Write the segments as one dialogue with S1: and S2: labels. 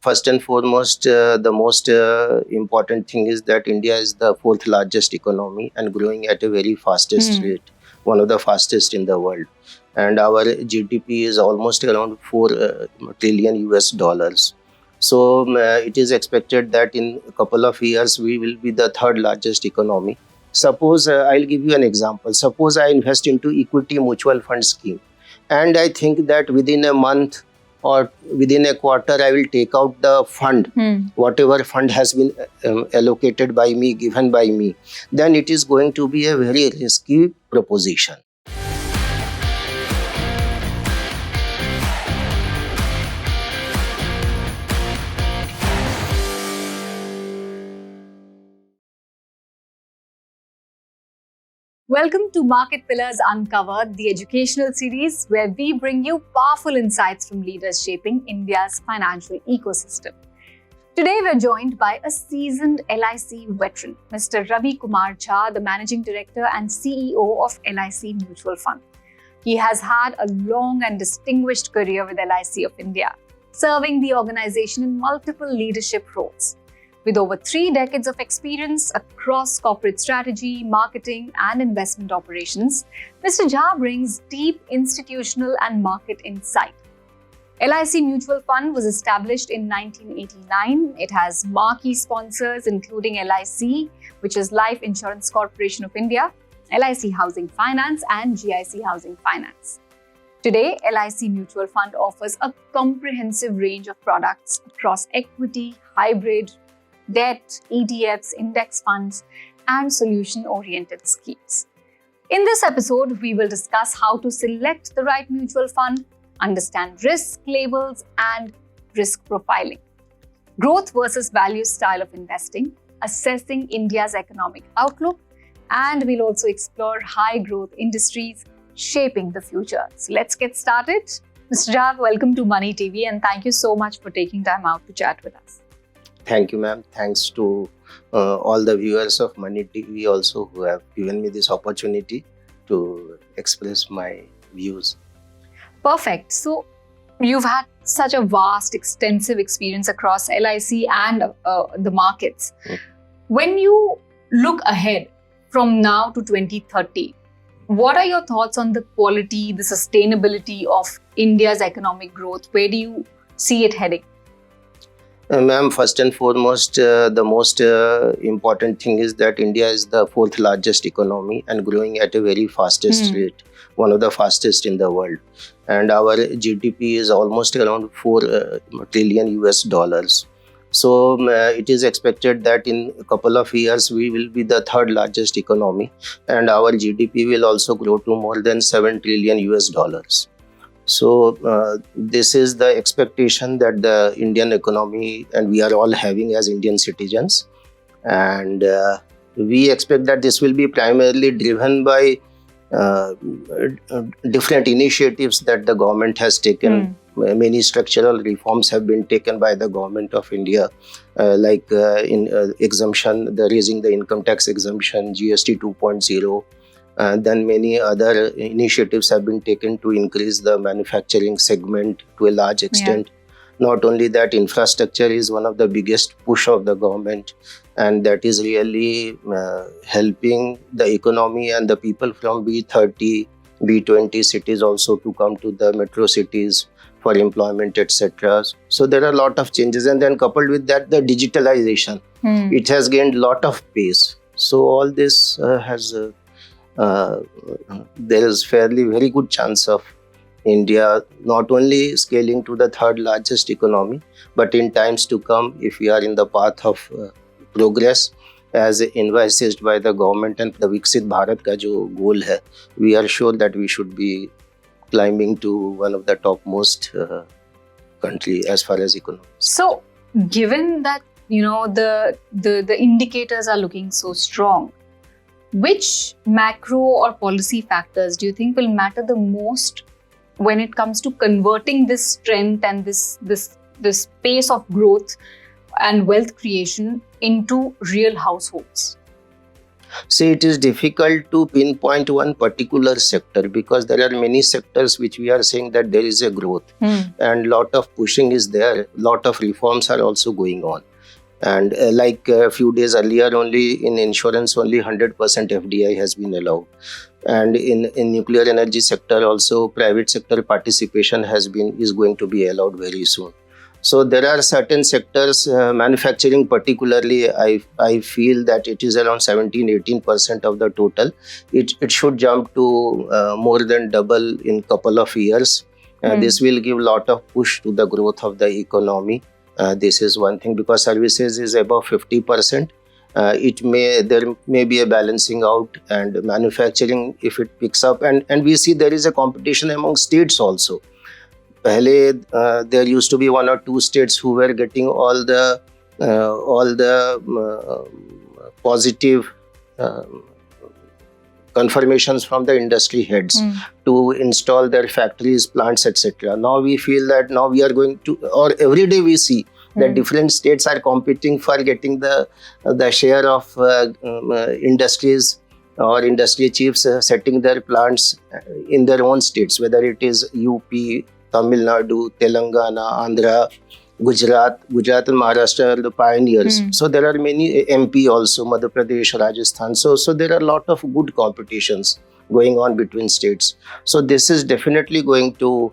S1: First and foremost, the most important thing is that India is the fourth largest economy and growing at a very fastest rate, one of the fastest in the world. And our GDP is almost around 4 trillion US dollars. So it is expected that in a couple of years we will be the third largest economy. Suppose I'll give you an example. Suppose I invest into equity mutual fund scheme, and I think that within a month or within a quarter I will take out the fund, whatever fund has been allocated by me, given by me, then it is going to be a very risky proposition.
S2: Welcome to Market Pillars Uncovered, the educational series where we bring you powerful insights from leaders shaping India's financial ecosystem. Today we're joined by a seasoned LIC veteran, Mr. Ravi Kumar Jha, the Managing Director and CEO of LIC Mutual Fund. He has had a long and distinguished career with LIC of India, serving the organization in multiple leadership roles. With over 3 decades of experience across corporate strategy, marketing, and investment operations, Mr. Jha brings deep institutional and market insight. LIC Mutual Fund was established in 1989. It has marquee sponsors including LIC, which is Life Insurance Corporation of India, LIC Housing Finance, and GIC Housing Finance. Today, LIC Mutual Fund offers a comprehensive range of products across equity, hybrid, debt, ETFs, index funds, and solution-oriented schemes. In this episode, we will discuss how to select the right mutual fund, understand risk labels and risk profiling, growth versus value style of investing, assessing India's economic outlook, and we'll also explore high-growth industries shaping the future. So let's get started. Mr. Jha, welcome to Money TV, and thank you so much for taking time out to chat with us.
S1: Thank you, ma'am. Thanks to all the viewers of Money TV also who have given me this opportunity to express my views.
S2: Perfect. So you've had such a vast, extensive experience across LIC and the markets. When you look ahead from now to 2030, what are your thoughts on the quality, the sustainability of India's economic growth? Where do you see it heading?
S1: Ma'am, first and foremost, the most important thing is that India is the fourth largest economy and growing at a very fastest rate, one of the fastest in the world. And our GDP is almost around 4 trillion US dollars. So it is expected that in a couple of years we will be the third largest economy, and our GDP will also grow to more than 7 trillion US dollars. So this is the expectation that the Indian economy and we are all having as Indian citizens, and we expect that this will be primarily driven by different initiatives that the government has taken. Many structural reforms have been taken by the government of India, like in exemption, the raising the income tax exemption, GST 2.0. Then many other initiatives have been taken to increase the manufacturing segment to a large extent. Not only that, infrastructure is one of the biggest push of the government, and that is really helping the economy and the people from B30, B20 cities also to come to the metro cities for employment, etc. So there are a lot of changes, and then coupled with that, the digitalization, it has gained a lot of pace. So all this there is very good chance of India not only scaling to the third largest economy, but in times to come, if we are in the path of progress as envisaged by the government and the Viksit Bharat ka jo goal hai, we are sure that we should be climbing to one of the topmost country as far as economy.
S2: So given that the indicators are looking so strong, which macro or policy factors do you think will matter the most when it comes to converting this strength and this pace of growth and wealth creation into real households?
S1: See, it is difficult to pinpoint one particular sector because there are many sectors which we are saying that there is a growth and lot of pushing is there. Lot of reforms are also going on. And like a few days earlier, only in insurance, only 100% FDI has been allowed. And in nuclear energy sector also, private sector participation is going to be allowed very soon. So there are certain sectors, manufacturing particularly, I feel that it is around 17-18% of the total. It should jump to more than double in couple of years. This will give lot of push to the growth of the economy. This is one thing, because services is above 50%. There may be a balancing out, and manufacturing, if it picks up, and we see there is a competition among states also. There used to be 1 or 2 states who were getting all the positive confirmations from the industry heads to install their factories, plants, etc. Now we feel that now we are going to, or every day we see that different states are competing for getting the share of industries or industry chiefs setting their plants in their own states, whether it is UP, Tamil Nadu, Telangana, Andhra, Gujarat and Maharashtra are the pioneers. So there are many, MP also, Madhya Pradesh, Rajasthan. So there are a lot of good competitions going on between states. So this is definitely going to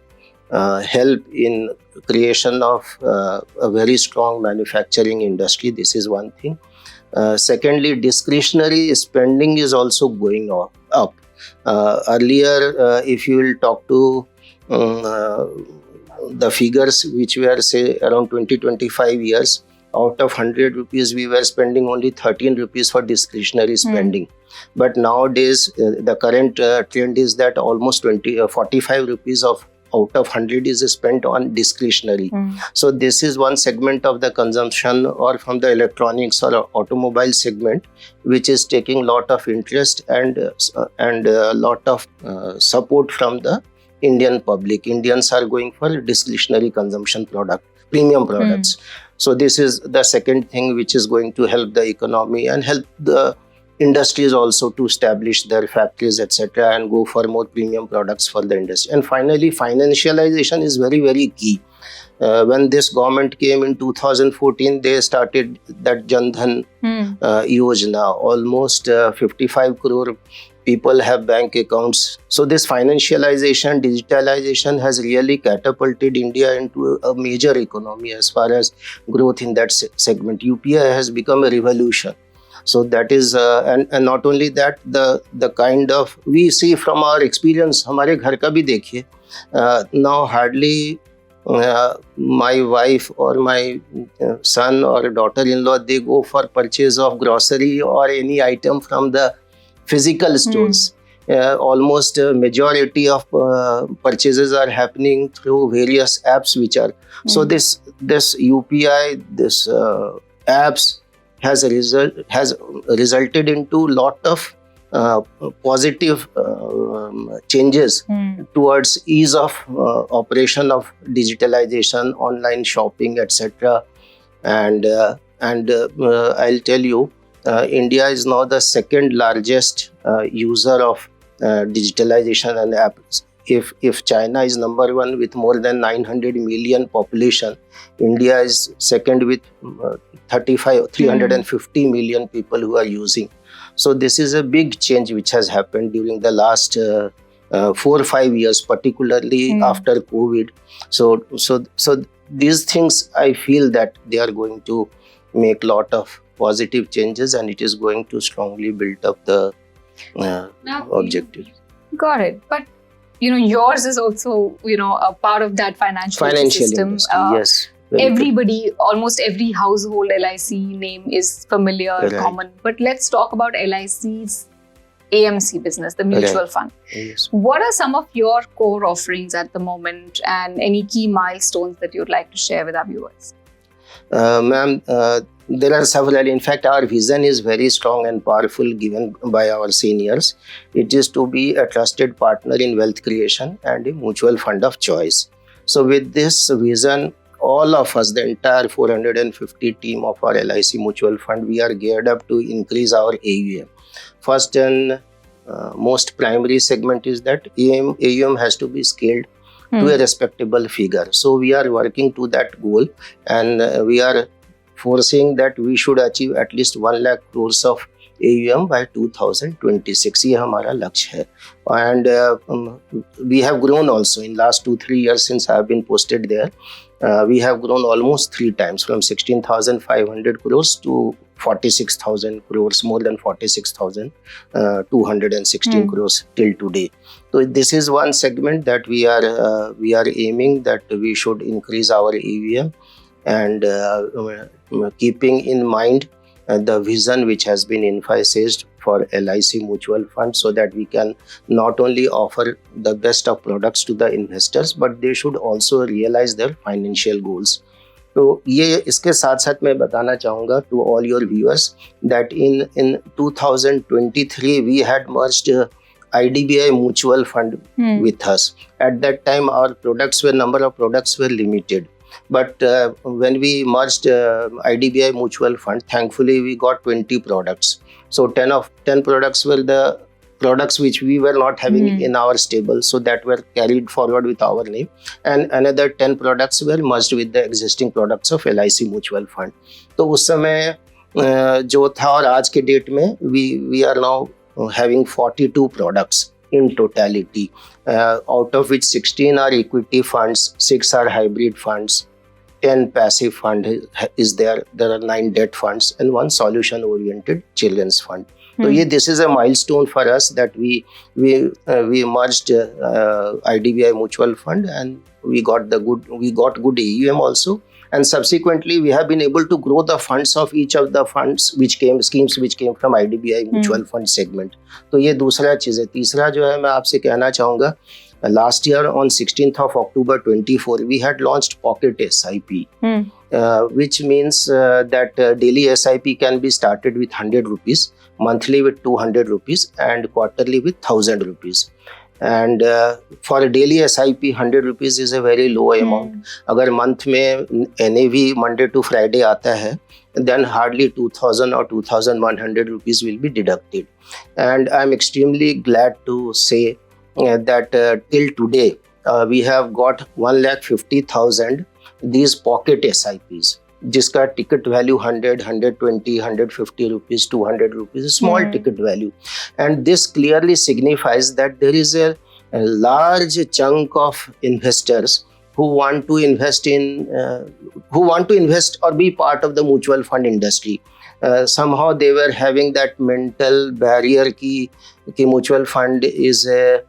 S1: help in creation of a very strong manufacturing industry. This is one thing. Secondly, discretionary spending is also going up. Earlier, if you will talk to the figures which were say around 20-25 years, out of 100 rupees we were spending only 13 rupees for discretionary spending. But nowadays the current trend is that almost 45 rupees out of 100 is spent on discretionary. So this is one segment of the consumption, or from the electronics or automobile segment, which is taking lot of interest and a lot of support from the Indian public. Indians are going for discretionary consumption premium products. So this is the second thing which is going to help the economy and help the industries also to establish their factories, etc., and go for more premium products for the industry. And finally, financialization is very, very key. When this government came in 2014, they started that Jan Dhan Yojana. Almost 55 crore people have bank accounts. So this financialization, digitalization has really catapulted India into a major economy as far as growth in that segment. UPI has become a revolution. So that is, and not only that, the kind of, we see from our experience, हमारे घर का भी देखिए, now hardly my wife or my son or daughter-in-law, they go for purchase of grocery or any item from the physical stores. Almost majority of purchases are happening through various apps which are, so this UPI, this apps has resulted into lot of positive changes towards ease of operation of digitalization, online shopping, etc. And I'll tell you, India is now the second largest user of digitalization and apps. If China is number one with more than 900 million population, India is second with 350 million people who are using. So this is a big change which has happened during the last 4 or 5 years, particularly after COVID. So these things, I feel that they are going to make lot of positive changes, and it is going to strongly build up the objective.
S2: Got it. But yours is also a part of that financial system.
S1: Industry, yes.
S2: Everybody, almost every household LIC name is familiar, common. But let's talk about LIC's AMC business, the mutual fund.
S1: Yes.
S2: What are some of your core offerings at the moment, and any key milestones that you'd like to share with our viewers?
S1: Ma'am, there are several. In fact, our vision is very strong and powerful, given by our seniors. It is to be a trusted partner in wealth creation and a mutual fund of choice. So with this vision, all of us, the entire 450 team of our LIC mutual fund, we are geared up to increase our AUM. First and most primary segment is that AUM has to be scaled to a respectable figure. So we are working to that goal, and we are foreseeing that we should achieve at least 1 lakh crores of AUM by 2026. ये हमारा लक्ष्य है. And we have grown also in last 2-3 years since I have been posted there. We have grown almost 3 times, from 16,500 crores to 46,000 crores, more than 46,216 crores till today. So this is one segment that we are aiming that we should increase our AUM, and keeping in mind the vision which has been emphasized for LIC mutual fund, so that we can not only offer the best of products to the investors, but they should also realize their financial goals. तो ये इसके साथ साथ मैं बताना चाहूँगा to all your viewers that in 2023 we had merged IDBI mutual fund with us. At that time our number of products were limited. But when we merged IDBI mutual fund, thankfully we got 20 products. So 10 products were the products which we were not having in our stable, so that were carried forward with our name, and another 10 products were merged with the existing products of LIC mutual fund. तो उस समय जो था और आज के date में we are now having 42 products in totality, out of which 16 are equity funds, 6 are hybrid funds, 10 passive fund is there. There are 9 debt funds and 1 solution oriented children's fund. So this is a milestone for us that we merged IDBI mutual fund, and we got good AUM also, and subsequently we have been able to grow the funds of each of the schemes which came from IDBI mutual fund segment. तो ये दूसरा चीज़ है. तीसरा जो है मैं आपसे कहना चाहूँगा, last year on 16th of October 24 we had launched Pocket SIP, which means that daily SIP can be started with 100 rupees, monthly with 200 rupees, and quarterly with 1000 rupees. And for a daily SIP 100 rupees is a very low amount. अगर month में NAV Monday to Friday आता है, then hardly 2000 or 2100 rupees will be deducted. And I'm extremely glad to say that till today we have got 1,50,000 these pocket SIPs, जिसका ticket value 100, 120, 150 rupees, 200 rupees, small ticket value. And this clearly signifies that there is a large chunk of investors who want to invest or be part of the mutual fund industry. Somehow they were having that mental barrier कि mutual fund is a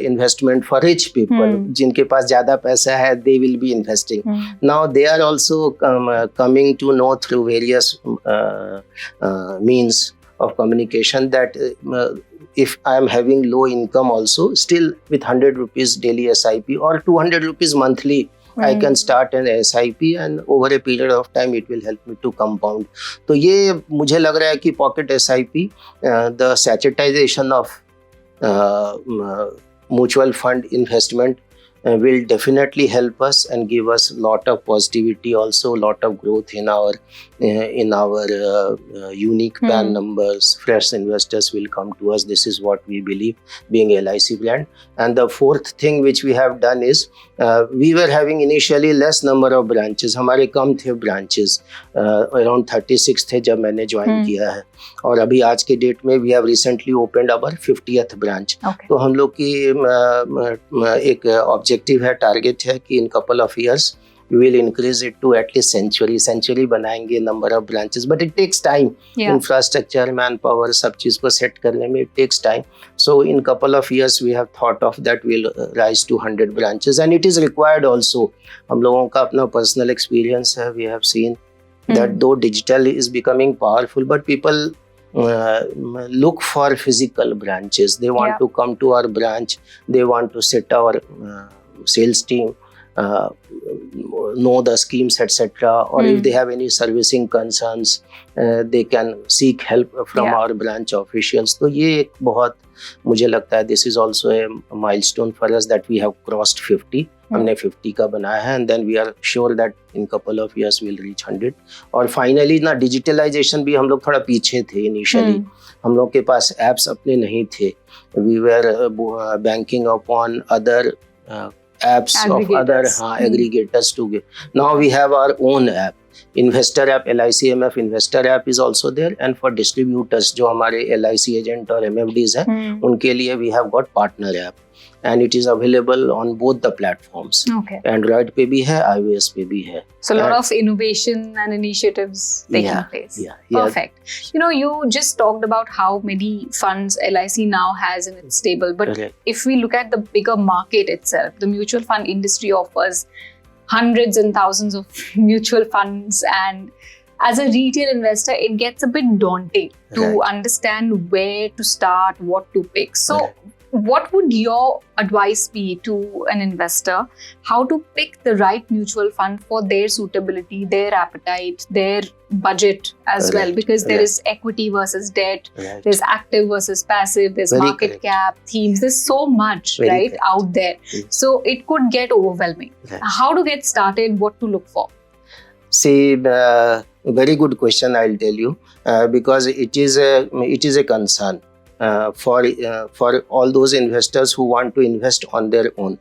S1: investment for rich people. जिनके पास ज़्यादा पैसा है, they will be investing. Now they are also coming to know through various means of communication that if I am having low income also, still with 100 rupees daily SIP or 200 rupees monthly, I can start an SIP, and over a period of time it will help me to compound. तो ये मुझे लग रहा है कि Pocket SIP, the sachetization of mutual fund investment will definitely help us and give us lot of positivity, also lot of growth in our unique PAN numbers. Fresh investors will come to us. This is what we believe, being LIC brand. And the fourth thing which we have done is we were having initially less number of branches. हमारे कम थे branches, around 36 थे जब मैंने join किया है, और अभी आज के डेट में we have recently opened our 50th branch. तो हम लोग की एक ऑब्जेक्टिव है, टारगेट है कि in couple of years we will increase it to at least century बनाएंगे number of branches, but it takes time. Infrastructure, manpower, सब चीज़ को set करने में it takes time. So in couple of years we have thought of that we'll rise to 100 branches, and it is required also. हम लोगों का अपना personal experience है. We have seen that though digital is becoming powerful, but people look for physical branches. They want to come to our branch. They want to set our sales team. know the schemes, etc. Or if they have any servicing concerns, they can seek help from our branch officials. तो ये एक बहुत मुझे लगता है this is also a milestone for us that we have crossed 50. हमने 50 का बनाया है and then we are sure that in couple of years we'll reach 100. और finally ना digitalization भी हम लोग थोड़ा पीछे थे initially. हम लोग के पास apps अपने नहीं थे. We were banking upon other apps of other aggregators to give. Now we have our own app. Investor app, LICMF Investor app is also there, and for distributors जो हमारे LIC agent और MFDs हैं उनके लिए we have got partner app, and it is available on both the platforms. Okay. Android पे भी है, iOS पे भी है.
S2: So a lot of innovation and initiatives taking place.
S1: Yeah.
S2: Perfect. You know, you just talked about how many funds LIC now has in its stable, but if we look at the bigger market itself, the mutual fund industry offers hundreds and thousands of mutual funds, and as a retail investor, it gets a bit daunting to understand where to start, what to pick. So what would your advice be to an investor, how to pick the right mutual fund for their suitability, their appetite, their budget as well? Because there is equity versus debt, there's active versus passive, there's market cap, themes, there's so much out there. So it could get overwhelming. How to get started, what to look for?
S1: See, very good question, I'll tell you, because it is a concern. For all those investors who want to invest on their own,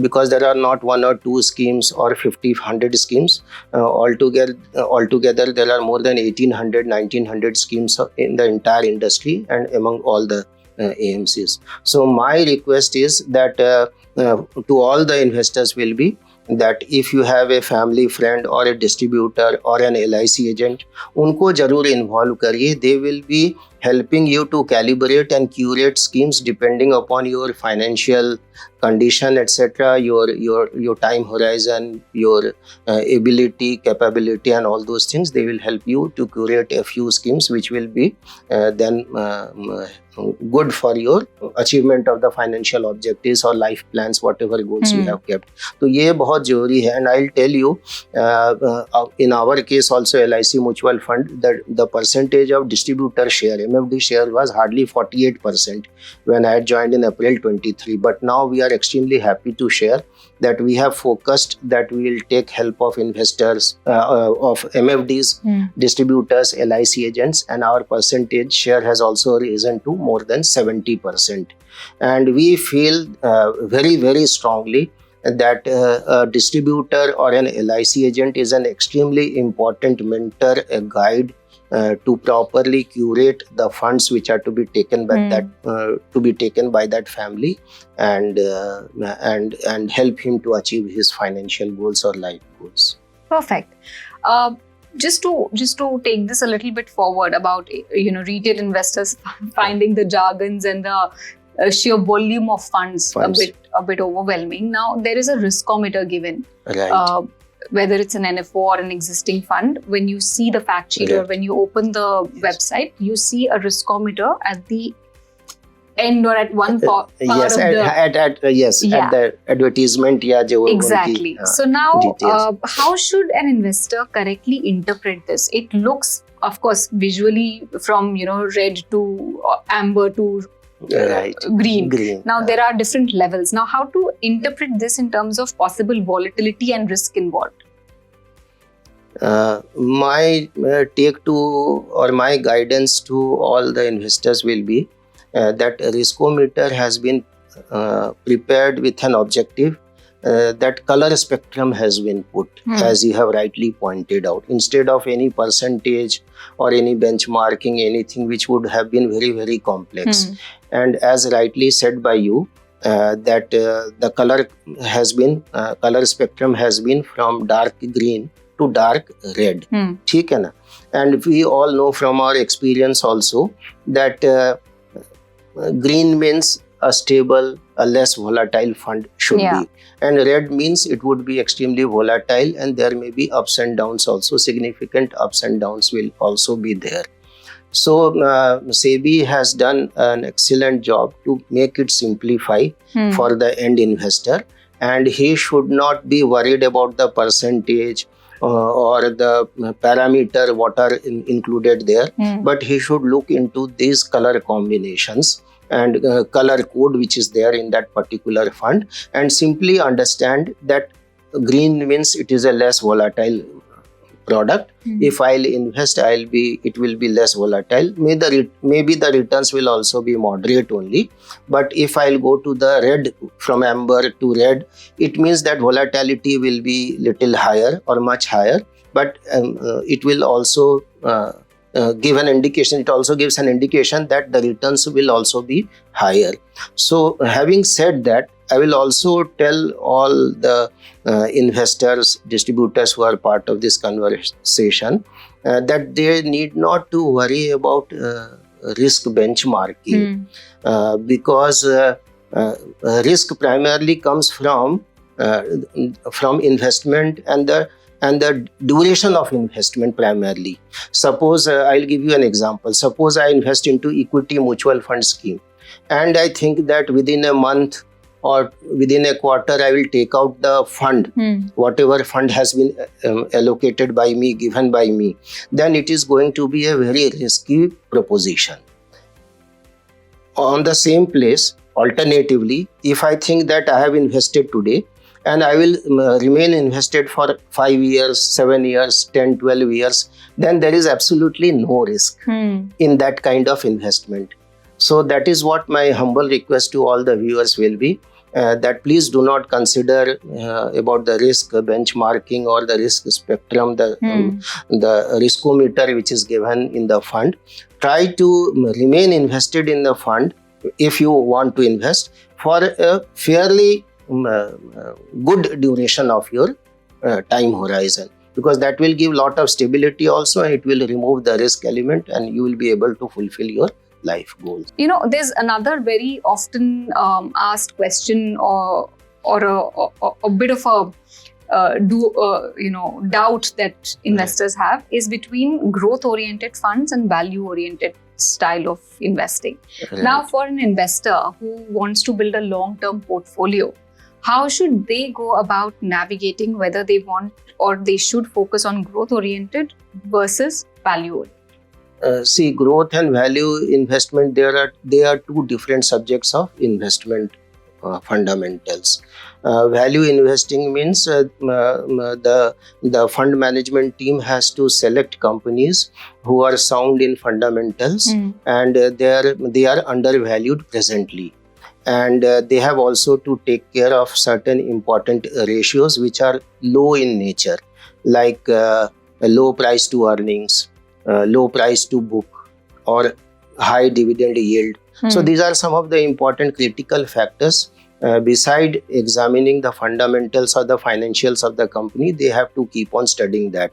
S1: because there are not one or two schemes or 50, 100 schemes. Altogether, there are more than 1,800, 1,900 schemes in the entire industry and among all the AMCs. So my request is that to all the investors will be that if you have a family friend or a distributor or an LIC agent, उनको जरूर involve करिए. They will be helping you to calibrate and curate schemes depending upon your financial condition, etc., your time horizon, your ability, capability, and all those things. They will help you to curate a few schemes which will be then good for your achievement of the financial objectives or life plans, whatever goals you have kept. तो ये बहुत जरूरी है. And I'll tell you, in our case also LIC mutual fund, the percentage of distributor share, MFD share, was hardly 48% when I had joined in April 23. But now we are extremely happy to share that we have focused that we will take help of investors, of MFDs, distributors, LIC agents, and our percentage share has also risen to more than 70%. And we feel very, very strongly that a distributor or an LIC agent is an extremely important mentor, a guide to properly curate the funds which are to be taken by that family, and help him to achieve his financial goals or life goals.
S2: Perfect. Just to take this a little bit forward about retail investors finding the jargons and the sheer volume of funds. a bit overwhelming. Now there is a riskometer given.
S1: Right.
S2: Whether it's an NFO or an existing fund, when you see the fact sheet or when you open the website, you see a riskometer at the end or at one part of the...
S1: at the advertisement.
S2: Exactly. So now, how should an investor correctly interpret this? It looks, of course, visually from red to amber to green. Now there are different levels. Now how to interpret this in terms of possible volatility and risk involved?
S1: My take to or my guidance to all the investors will be that riskometer has been prepared with an objective that color spectrum has been put, as you have rightly pointed out, instead of any percentage or any benchmarking, anything which would have been very, very complex. And as rightly said by you, that the color spectrum has been from dark green to dark red. ठीक है ना? And we all know from our experience also that green means a stable, a less volatile fund should be. And red means it would be extremely volatile, and there may be ups and downs also. Significant ups and downs will also be there. So SEBI has done an excellent job to make it simplify for the end investor. and he should not be worried about the percentage or the parameter what are included there, but he should look into these color combinations and color code which is there in that particular fund, and simply understand that green means it is a less volatile product. If I'll invest, it will be less volatile. Maybe the returns will also be moderate only. But if I'll go to the red, from amber to red, it means that volatility will be little higher or much higher. But it will also give an indication. It also gives an indication that the returns will also be higher. So having said that, I will also tell all the investors, distributors who are part of this conversation that they need not to worry about risk benchmarking because risk primarily comes from investment and the duration of investment primarily. Suppose I'll give you an example. Suppose I invest into equity mutual fund scheme, and I think that within a month or within a quarter, I will take out the fund, whatever fund has been allocated by me, given by me, then it is going to be a very risky proposition. On the same place, alternatively, if I think that I have invested today and I will remain invested for 5 years, 7 years, 10, 12 years, then there is absolutely no risk in that kind of investment. So that is what my humble request to all the viewers will be, that please do not consider about the risk benchmarking or the risk spectrum, the riskometer which is given in the fund. Try to remain invested in the fund if you want to invest for a fairly good duration of your time horizon, because that will give lot of stability also, and it will remove the risk element, and you will be able to fulfill your life goals.
S2: You know, there's another very often asked question or a bit of a doubt that investors have is between growth-oriented funds and value-oriented style of investing.
S1: Right.
S2: Now, for an investor who wants to build a long-term portfolio, how should they go about navigating whether they want or they should focus on growth-oriented versus value-oriented?
S1: See, growth and value investment, they are two different subjects of investment fundamentals. Value investing means the fund management team has to select companies who are sound in fundamentals and they are undervalued presently. And they have also to take care of certain important ratios which are low in nature, like a low price to earnings, low price to book, or high dividend yield. So these are some of the important critical factors. Beside examining the fundamentals or the financials of the company, they have to keep on studying that.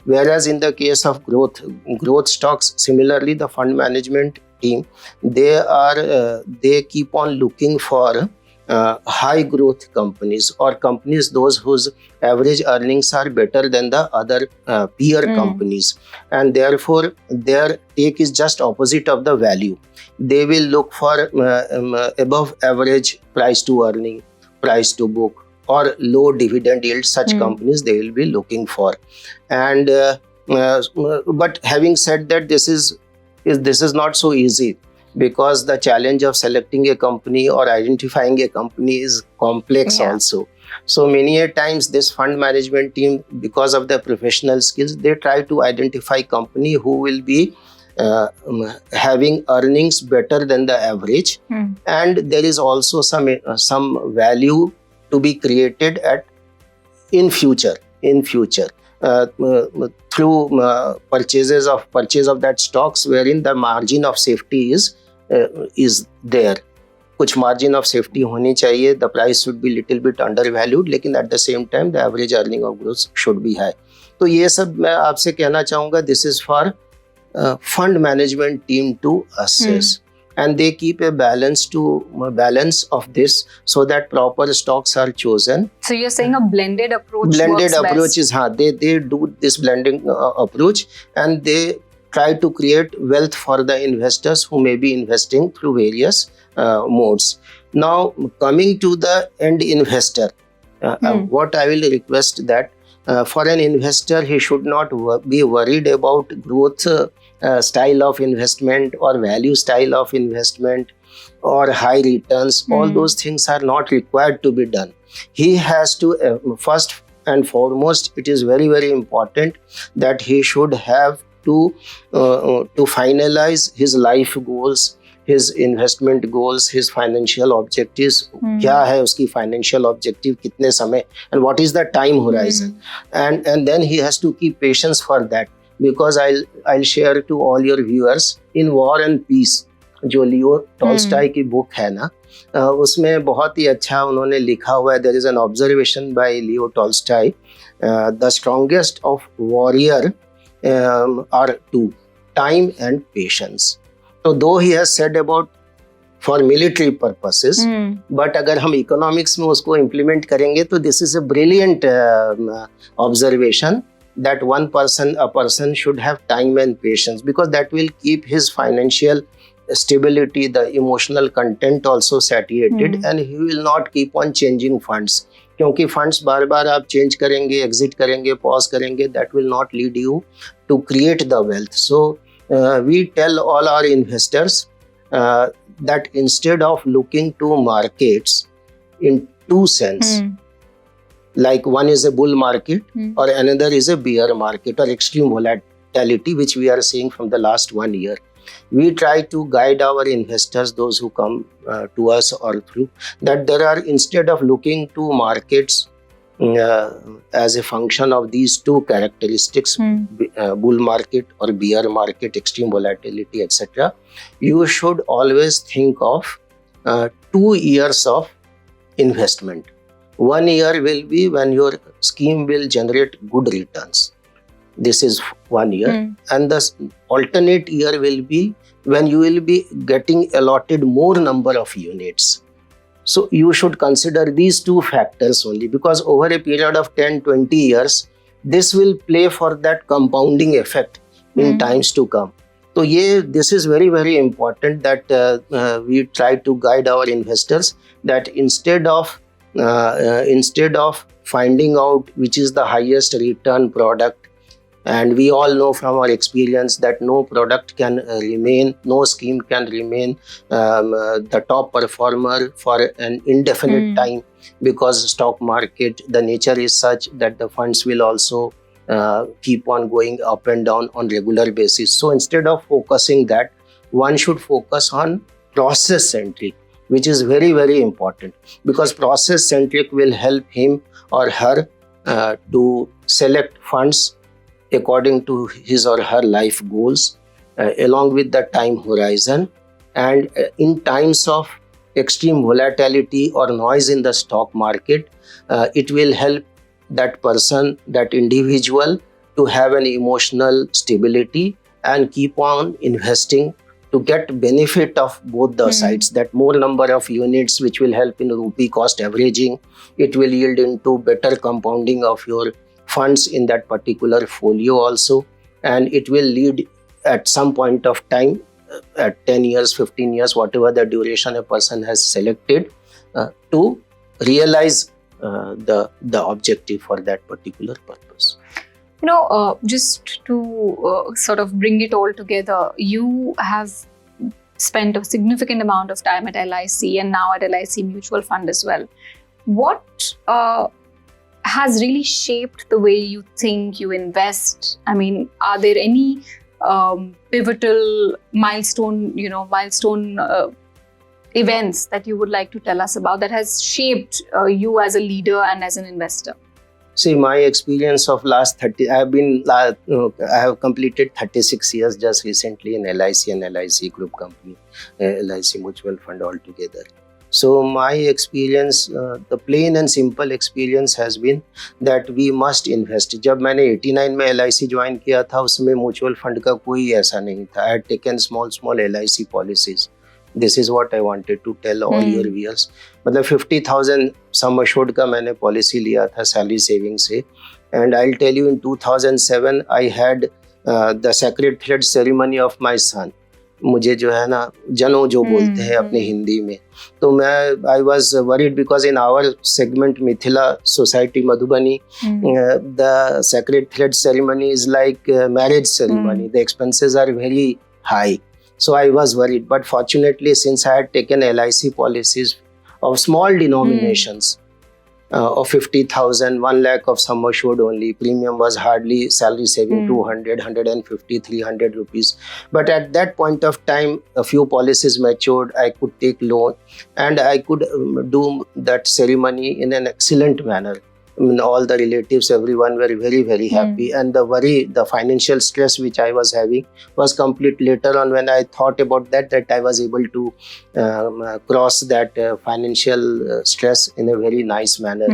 S1: Whereas in the case of growth stocks, similarly, the fund management team, they keep on looking for high growth companies, or companies those whose average earnings are better than the other peer companies, and therefore their take is just opposite of the value. They will look for above average price to earning, price to book, or low dividend yield. Such companies they will be looking for. And but having said that, this is not so easy, because the challenge of selecting a company or identifying a company is complex also. So many a times this fund management team, because of their professional skills, they try to identify company who will be having earnings better than the average, and there is also some value to be created in future through purchase of that stocks, wherein the margin of safety is there. कुछ margin of safety होनी चाहिए. The price should be little bit undervalued, लेकिन at the same time the average earning of growth should be high. तो ये सब मैं आपसे कहना चाहूँगा. This is for fund management team to assess. And they keep a balance of this, so that proper stocks are chosen.
S2: So you're saying a blended approach
S1: Blended
S2: works
S1: approach
S2: best.
S1: is, they do this blending approach, and they try to create wealth for the investors who may be investing through various modes. Now, coming to the end investor, what I will request that for an investor, he should not be worried about growth style of investment or value style of investment or high returns. All those things are not required to be done. He has to first and foremost, it is very, very important that he should have to finalize his life goals, his investment goals, his financial objectives. क्या है उसकी financial objective, कितने समय, and what is the time horizon, and then he has to keep patience for that, because I'll share to all your viewers, In War and Peace, जो Leo Tolstoy की book है ना, उसमें बहुत ही अच्छा उन्होंने लिखा हुआ है. There is an observation by Leo Tolstoy, the strongest of warrior are two, time and patience. तो दो ही has said about for military purposes, but अगर हम इकोनॉमिक्स में उसको इम्प्लीमेंट करेंगे तो this is a brilliant observation, that a person should have time and patience, because that will keep his financial stability, the emotional content also satiated, and he will not keep on changing funds. क्योंकि funds बार बार आप change करेंगे, exit करेंगे, pause करेंगे, that will not lead you to create the wealth. So we tell all our investors that instead of looking to markets in two sense, like one is a bull market or another is a bear market or extreme volatility, which we are seeing from the last 1 year. We try to guide our investors, those who come to us or through, that there are, instead of looking to markets as a function of these two characteristics, bull market or bear market, extreme volatility, etc., you should always think of 2 years of investment. 1 year will be when your scheme will generate good returns. This is 1 year. And the alternate year will be when you will be getting allotted more number of units. So you should consider these two factors only, because over a period of 10-20 years, this will play for that compounding effect in times to come. So this is very, very important that we try to guide our investors, that instead of finding out which is the highest return product, and we all know from our experience that no product can remain, no scheme can remain the top performer for an indefinite time, because stock market, the nature is such that the funds will also keep on going up and down on regular basis. So instead of focusing that, one should focus on process centric, which is very, very important, because process centric will help him or her to select funds according to his or her life goals, along with the time horizon. And in times of extreme volatility or noise in the stock market, it will help that person, that individual, to have an emotional stability and keep on investing to get benefit of both the sides, that more number of units, which will help in rupee cost averaging. It will yield into better compounding of your funds in that particular folio also, and it will lead at some point of time, at 10 years, 15 years, whatever the duration a person has selected, to realize the objective for that particular purpose.
S2: You know, just to sort of bring it all together, you have spent a significant amount of time at LIC and now at LIC Mutual Fund as well. What has really shaped the way you think, you invest? I mean, are there any pivotal milestone events that you would like to tell us about that has shaped you as a leader and as an investor?
S1: See, my experience of last 30, I have completed 36 years just recently in LIC and LIC Group Company, LIC Mutual Fund altogether. So my experience, the plain and simple experience has been that we must invest. जब मैंने 89 में LIC join किया था, उसमें mutual fund का कोई ऐसा नहीं था. I had taken small LIC policies. This is what I wanted to tell all your viewers. मतलब 50,000 sum assured का मैंने पॉलिसी लिया था सैलरी सेविंग से. And I'll tell you, in 2007 I had the sacred thread ceremony of my son. मुझे जो है ना जनो जो बोलते हैं अपने हिंदी में, तो मैं I was worried because in our segment Mithila society Madhubani the sacred thread ceremony is like marriage ceremony, the expenses are very high. So I was worried, but fortunately, since I had taken LIC policies of small denominations of 50,000, 1 lakh of sum assured only, premium was hardly salary saving 200, 150, 300 rupees. But at that point of time, a few policies matured, I could take loan and I could do that ceremony in an excellent manner. I mean, all the relatives, everyone were very, very happy. And the worry, the financial stress which I was having was complete later on when I thought about that I was able to cross that financial stress in a very nice manner.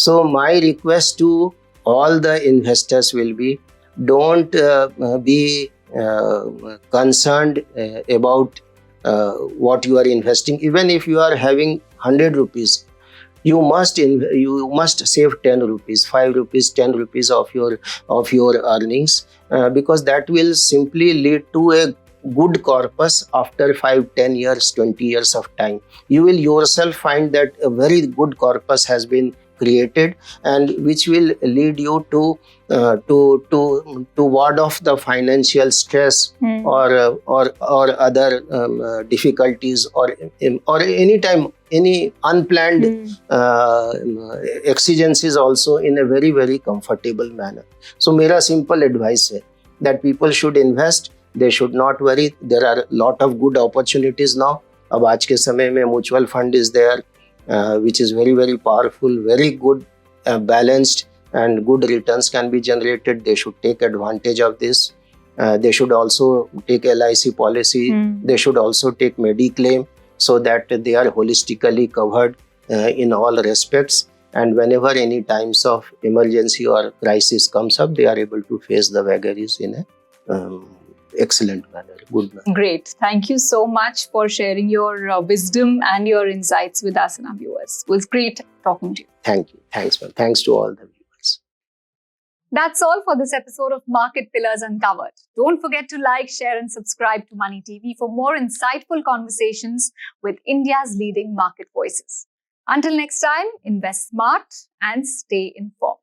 S1: So my request to all the investors will be, don't be concerned about what you are investing. Even if you are having 100 rupees, you must save 10 rupees, 5 rupees, 10 rupees of your earnings, because that will simply lead to a good corpus after 5, 10 years, 20 years of time. You will yourself find that a very good corpus has been created, and which will lead you to ward off the financial stress or other difficulties or any time any unplanned exigencies also in a very, very comfortable manner. So मेरा simple advice है that people should invest, they should not worry. There are a lot of good opportunities now. अब आज के समय में mutual fund is there, which is very, very powerful, very good, balanced, and good returns can be generated. They should take advantage of this. They should also take LIC policy. They should also take Mediclaim, so that they are holistically covered in all respects. And whenever any times of emergency or crisis comes up, they are able to face the vagaries in a excellent manner, good manner.
S2: Great. Thank you so much for sharing your wisdom and your insights with us and our viewers. It was great talking to you.
S1: Thank you. Thanks, man. Thanks to all the viewers.
S2: That's all for this episode of Market Pillars Uncovered. Don't forget to like, share and subscribe to Money TV for more insightful conversations with India's leading market voices. Until next time, invest smart and stay informed.